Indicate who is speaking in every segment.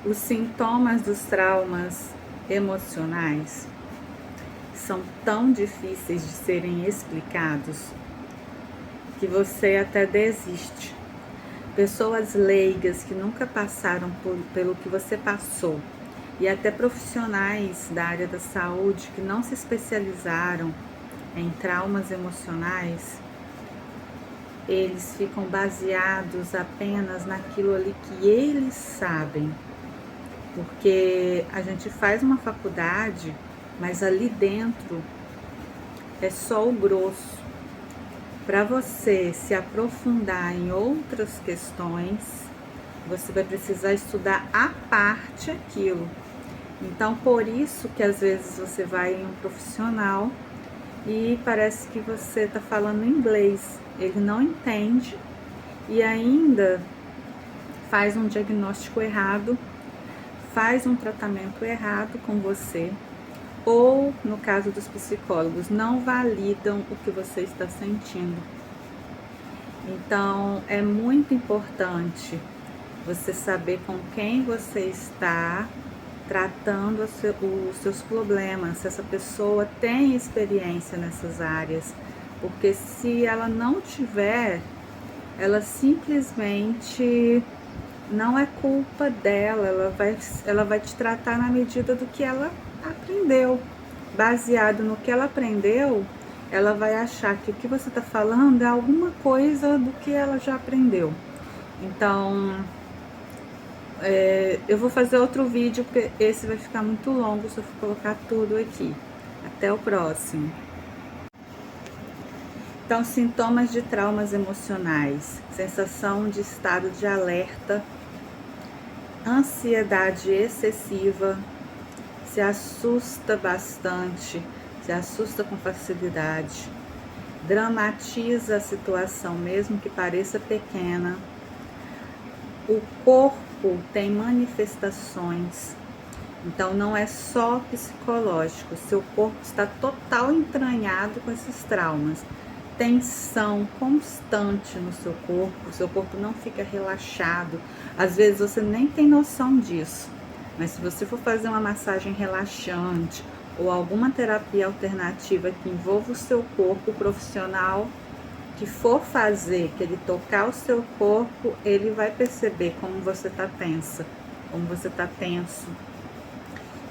Speaker 1: Os sintomas dos traumas emocionais são tão difíceis de serem explicados que você até desiste. Pessoas leigas que nunca passaram pelo que você passou e até profissionais da área da saúde que não se especializaram em traumas emocionais, eles ficam baseados apenas naquilo ali que eles sabem. Porque a gente faz uma faculdade, mas ali dentro é só o grosso. Para você se aprofundar em outras questões, você vai precisar estudar à parte aquilo. Então, por isso que às vezes você vai em um profissional e parece que você está falando inglês, ele não entende e ainda faz um diagnóstico errado, faz um tratamento errado com você, ou no caso dos psicólogos, não validam o que você está sentindo. Então é muito importante você saber com quem você está tratando os seus problemas, se essa pessoa tem experiência nessas áreas, porque se ela não tiver, ela simplesmente não é culpa dela, ela vai te tratar na medida do que ela aprendeu. Baseado no que ela aprendeu, ela vai achar que o que você está falando é alguma coisa do que ela já aprendeu. Então, eu vou fazer outro vídeo, porque esse vai ficar muito longo se eu for colocar tudo aqui. Até o próximo. Então, sintomas de traumas emocionais: sensação de estado de alerta, ansiedade excessiva, se assusta bastante, se assusta com facilidade, dramatiza a situação mesmo que pareça pequena. O corpo tem manifestações, então não é só psicológico, seu corpo está total entranhado com esses traumas. Tensão constante no seu corpo não fica relaxado, às vezes você nem tem noção disso, mas se você for fazer uma massagem relaxante ou alguma terapia alternativa que envolva o seu corpo, o profissional que for fazer, que ele tocar o seu corpo, ele vai perceber como você está tensa, como você está tenso.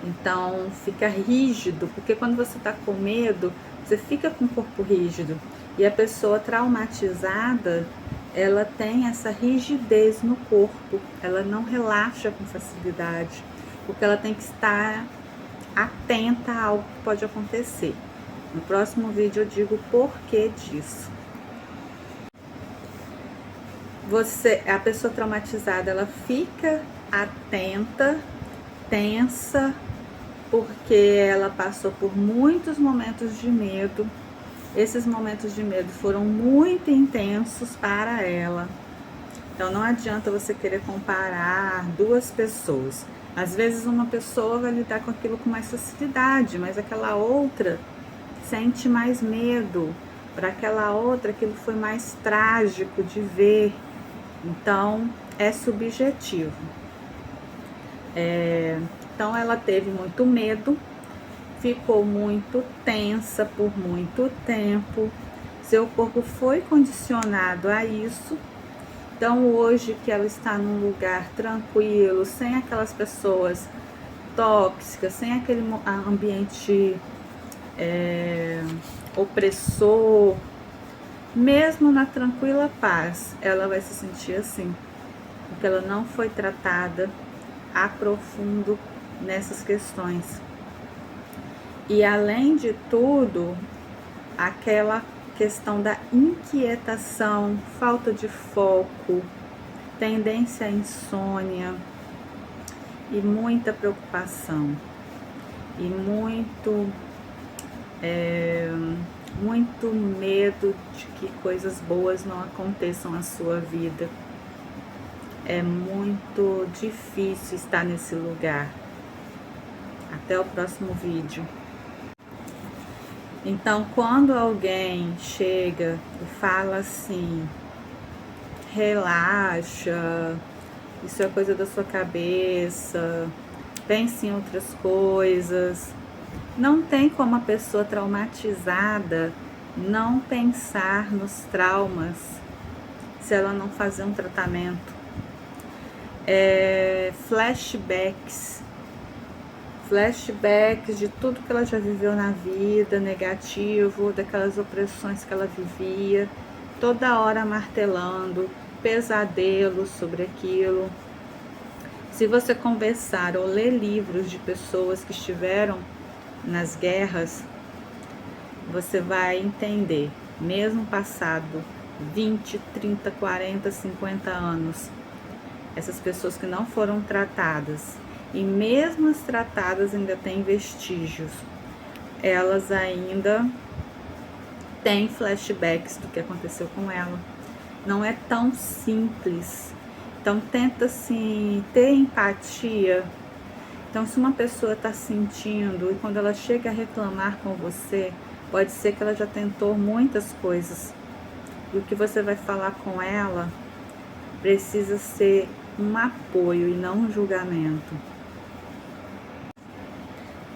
Speaker 1: Então fica rígido, porque quando você está com medo, você fica com o corpo rígido. E a pessoa traumatizada, ela tem essa rigidez no corpo, ela não relaxa com facilidade, porque ela tem que estar atenta a algo que pode acontecer. No próximo vídeo eu digo o porquê disso. A pessoa traumatizada, ela fica atenta, tensa, porque ela passou por muitos momentos de medo. Esses momentos de medo foram muito intensos para ela. Então não adianta você querer comparar duas pessoas. Às vezes uma pessoa vai lidar com aquilo com mais facilidade, mas aquela outra sente mais medo. Para aquela outra aquilo foi mais trágico de ver. Então é subjetivo. Então ela teve muito medo, ficou muito tensa por muito tempo, seu corpo foi condicionado a isso. Então hoje que ela está num lugar tranquilo, sem aquelas pessoas tóxicas, sem aquele ambiente opressor, mesmo na tranquila paz, ela vai se sentir assim, porque ela não foi tratada a profundo nessas questões. E além de tudo, aquela questão da inquietação, falta de foco, tendência à insônia e muita preocupação e muito medo de que coisas boas não aconteçam na sua vida. É muito difícil estar nesse lugar. Até o próximo vídeo. Então, quando alguém chega e fala assim, relaxa, Isso é coisa da sua cabeça. Pense em outras coisas. Não tem como a pessoa traumatizada não pensar nos traumas se ela não fazer um tratamento. Flashbacks de tudo que ela já viveu na vida, negativo, daquelas opressões que ela vivia, toda hora martelando, pesadelos sobre aquilo. Se você conversar ou ler livros de pessoas que estiveram nas guerras, você vai entender, mesmo passado 20, 30, 40, 50 anos, essas pessoas que não foram tratadas, e mesmo as tratadas ainda têm vestígios, elas ainda têm flashbacks do que aconteceu com ela. Não é tão simples. Então tenta assim ter empatia. Então se uma pessoa está sentindo e quando ela chega a reclamar com você, pode ser que ela já tentou muitas coisas. E o que você vai falar com ela precisa ser um apoio e não um julgamento.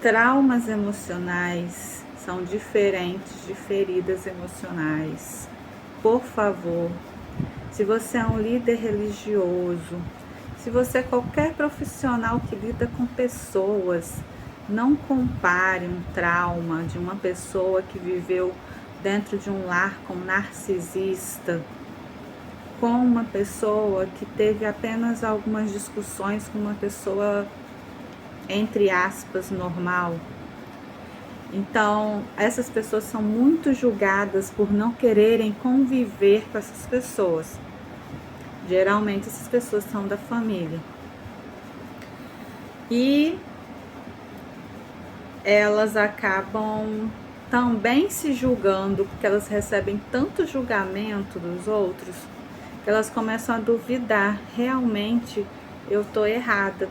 Speaker 1: Traumas emocionais são diferentes de feridas emocionais. Por favor, se você é um líder religioso, se você é qualquer profissional que lida com pessoas, não compare um trauma de uma pessoa que viveu dentro de um lar com um narcisista com uma pessoa que teve apenas algumas discussões com uma pessoa, entre aspas, normal. Então, essas pessoas são muito julgadas por não quererem conviver com essas pessoas. Geralmente, essas pessoas são da família. E elas acabam também se julgando, porque elas recebem tanto julgamento dos outros, que elas começam a duvidar. Realmente, eu estou errada.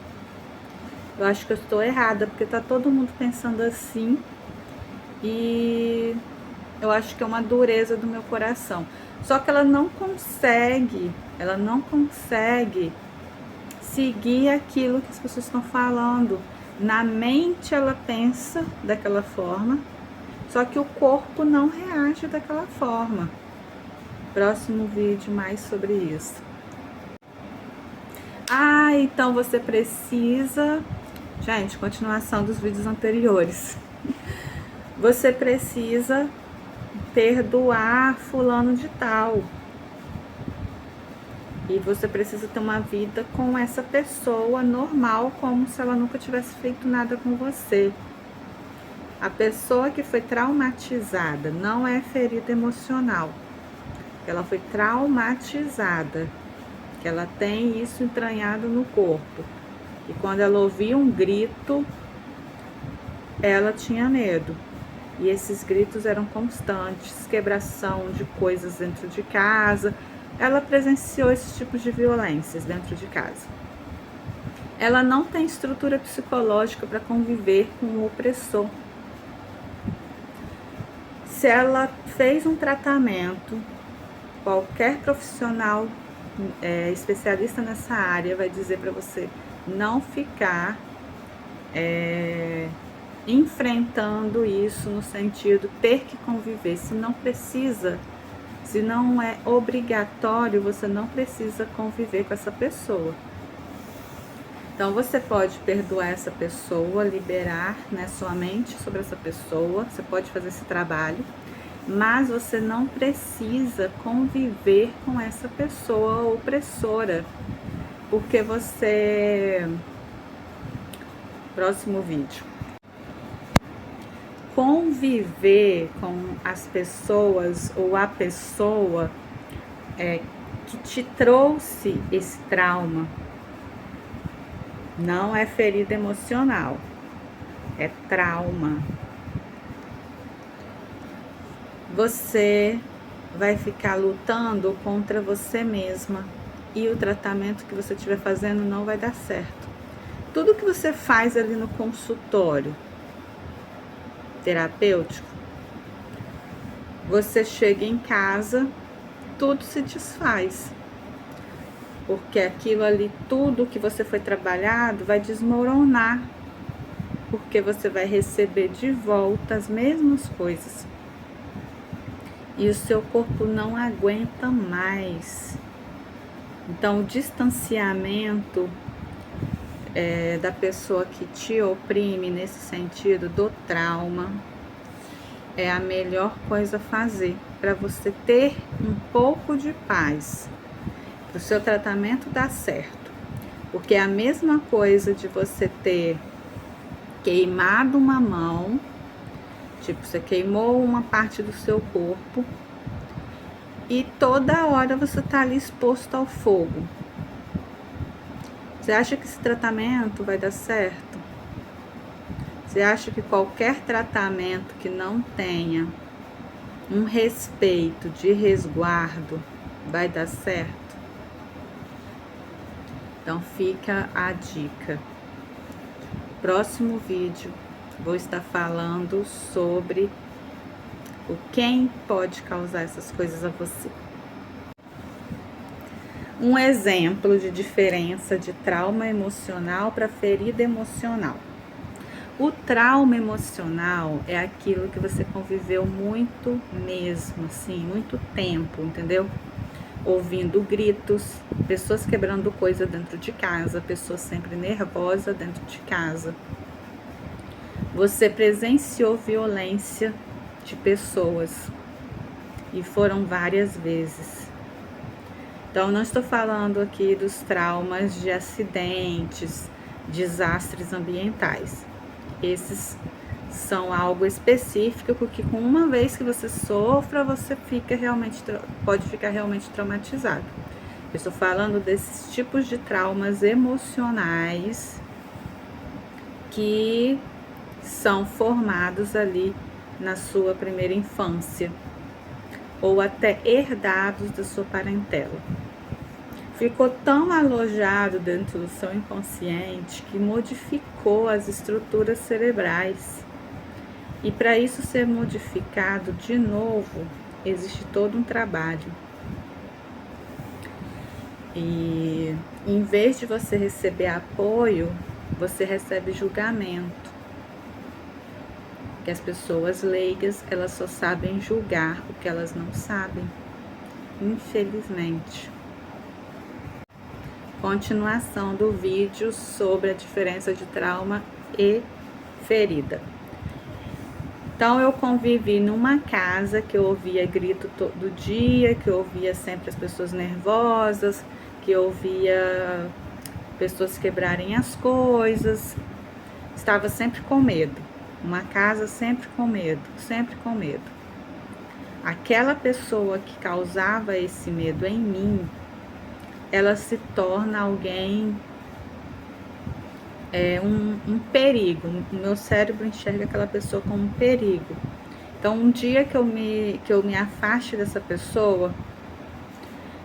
Speaker 1: Eu acho que eu estou errada, porque tá todo mundo pensando assim. E eu acho que é uma dureza do meu coração. Só que ela não consegue seguir aquilo que as pessoas estão falando. Na mente ela pensa daquela forma, só que o corpo não reage daquela forma. Próximo vídeo mais sobre isso. Então você precisa... Gente, continuação dos vídeos anteriores. Você precisa perdoar fulano de tal. E você precisa ter uma vida com essa pessoa normal, como se ela nunca tivesse feito nada com você. A pessoa que foi traumatizada não é ferida emocional. Ela foi traumatizada. Que ela tem isso entranhado no corpo. E quando ela ouvia um grito, ela tinha medo. E esses gritos eram constantes, quebração de coisas dentro de casa. Ela presenciou esses tipos de violências dentro de casa. Ela não tem estrutura psicológica para conviver com o opressor. Se ela fez um tratamento, qualquer profissional especialista nessa área vai dizer para você não ficar enfrentando isso no sentido ter que conviver. Se não precisa, se não é obrigatório, você não precisa conviver com essa pessoa. Então você pode perdoar essa pessoa, liberar, né, sua mente sobre essa pessoa, você pode fazer esse trabalho, mas você não precisa conviver com essa pessoa opressora, porque você... Próximo vídeo. Conviver com as pessoas ou a pessoa que te trouxe esse trauma não é ferida emocional, é trauma. Você vai ficar lutando contra você mesma e o tratamento que você estiver fazendo não vai dar certo. Tudo que você faz ali no consultório terapêutico, você chega em casa, tudo se desfaz. porque aquilo ali, tudo que você foi trabalhado, vai desmoronar, porque você vai receber de volta as mesmas coisas. E o seu corpo não aguenta mais. Então, o distanciamento da pessoa que te oprime, nesse sentido do trauma, é a melhor coisa a fazer para você ter um pouco de paz, para o seu tratamento dar certo. Porque é a mesma coisa de você ter queimado uma mão, tipo, você queimou uma parte do seu corpo e toda hora você tá ali exposto ao fogo. Você acha que esse tratamento vai dar certo? Você acha que qualquer tratamento que não tenha um respeito de resguardo vai dar certo? Então fica a dica. Próximo vídeo vou estar falando sobre o quem pode causar essas coisas a você. Um exemplo de diferença de trauma emocional para ferida emocional. O trauma emocional é aquilo que você conviveu muito mesmo, assim, muito tempo, entendeu? Ouvindo gritos, pessoas quebrando coisa dentro de casa, pessoas sempre nervosas dentro de casa. Você presenciou violência de pessoas e foram várias vezes. Então, não estou falando aqui dos traumas de acidentes, desastres ambientais. Esses são algo específico, porque com uma vez que você sofra, você pode ficar realmente traumatizado. Eu estou falando desses tipos de traumas emocionais que são formados ali na sua primeira infância, ou até herdados da sua parentela. Ficou tão alojado dentro do seu inconsciente que modificou as estruturas cerebrais. E para isso ser modificado de novo, existe todo um trabalho. E em vez de você receber apoio, você recebe julgamento. Que as pessoas leigas, elas só sabem julgar o que elas não sabem, infelizmente. Continuação do vídeo sobre a diferença de trauma e ferida. Então, eu convivi numa casa que eu ouvia grito todo dia, que eu ouvia sempre as pessoas nervosas, que eu ouvia pessoas quebrarem as coisas, estava sempre com medo. Uma casa sempre com medo, sempre com medo. Aquela pessoa que causava esse medo em mim, ela se torna alguém, um perigo. O meu cérebro enxerga aquela pessoa como um perigo. Então, um dia que eu me afaste dessa pessoa,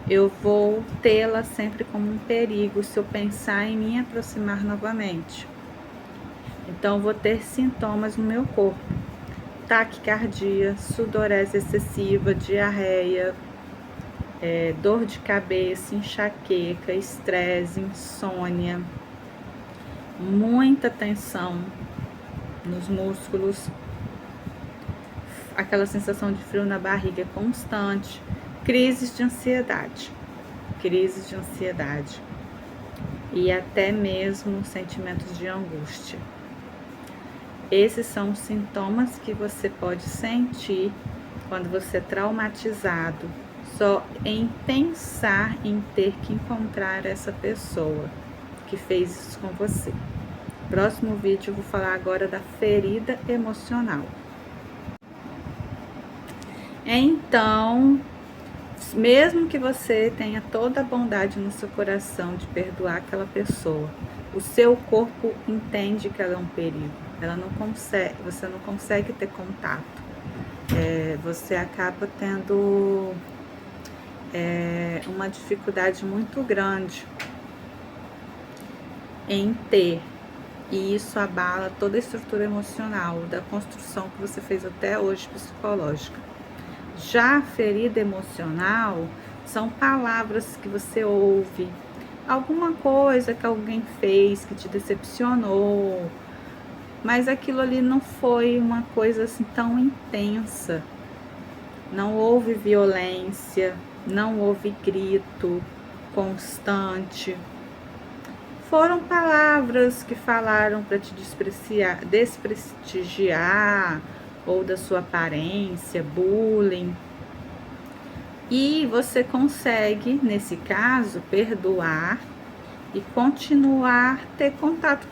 Speaker 1: eu vou tê-la sempre como um perigo se eu pensar em me aproximar novamente. Então, vou ter sintomas no meu corpo: taquicardia, sudorese excessiva, diarreia, dor de cabeça, enxaqueca, estresse, insônia, muita tensão nos músculos, aquela sensação de frio na barriga constante, crises de ansiedade e até mesmo sentimentos de angústia. Esses são os sintomas que você pode sentir quando você é traumatizado, só em pensar em ter que encontrar essa pessoa que fez isso com você. Próximo vídeo eu vou falar agora da ferida emocional. Então, mesmo que você tenha toda a bondade no seu coração de perdoar aquela pessoa, o seu corpo entende que ela é um perigo. Você não consegue ter contato. Você acaba tendo uma dificuldade muito grande em ter, e isso abala toda a estrutura emocional da construção que você fez até hoje psicológica. Já a ferida emocional são palavras que você ouve, alguma coisa que alguém fez que te decepcionou, mas aquilo ali não foi uma coisa assim tão intensa. Não houve violência, não houve grito constante. Foram palavras que falaram para te desprestigiar, ou da sua aparência, bullying. E você consegue, nesse caso, perdoar e continuar a ter contato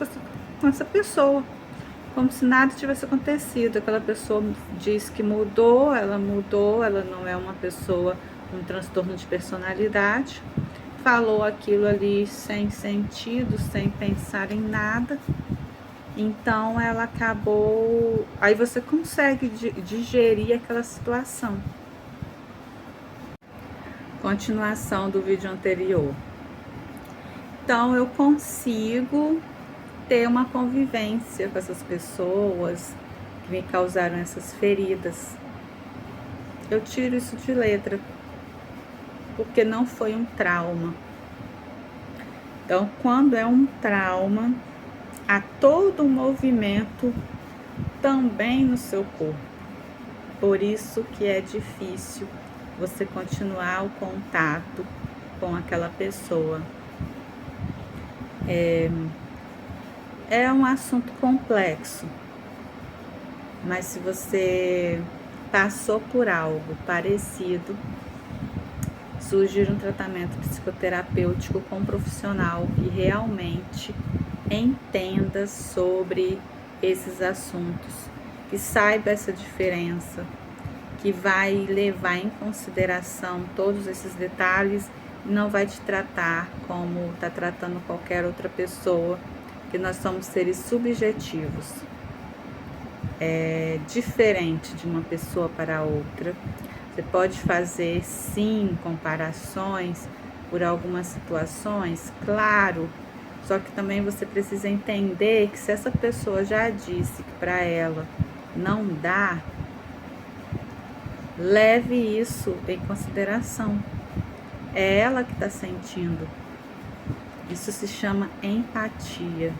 Speaker 1: com essa pessoa, como se nada tivesse acontecido. Aquela pessoa diz que mudou, ela não é uma pessoa com transtorno de personalidade, falou aquilo ali sem sentido, sem pensar em nada. Então ela acabou, aí você consegue digerir aquela situação. Continuação do vídeo anterior. Então eu consigo ter uma convivência com essas pessoas que me causaram essas feridas. Eu tiro isso de letra, porque não foi um trauma. Então, quando é um trauma, há todo um movimento também no seu corpo. Por isso que é difícil você continuar o contato com aquela pessoa. É um assunto complexo, mas se você passou por algo parecido, sugiro um tratamento psicoterapêutico com um profissional que realmente entenda sobre esses assuntos, que saiba essa diferença, que vai levar em consideração todos esses detalhes e não vai te tratar como está tratando qualquer outra pessoa, que nós somos seres subjetivos. É diferente de uma pessoa para outra. Você pode fazer, sim, comparações por algumas situações, claro, só que também você precisa entender que se essa pessoa já disse que para ela não dá, leve isso em consideração. É ela que está sentindo. Isso se chama empatia.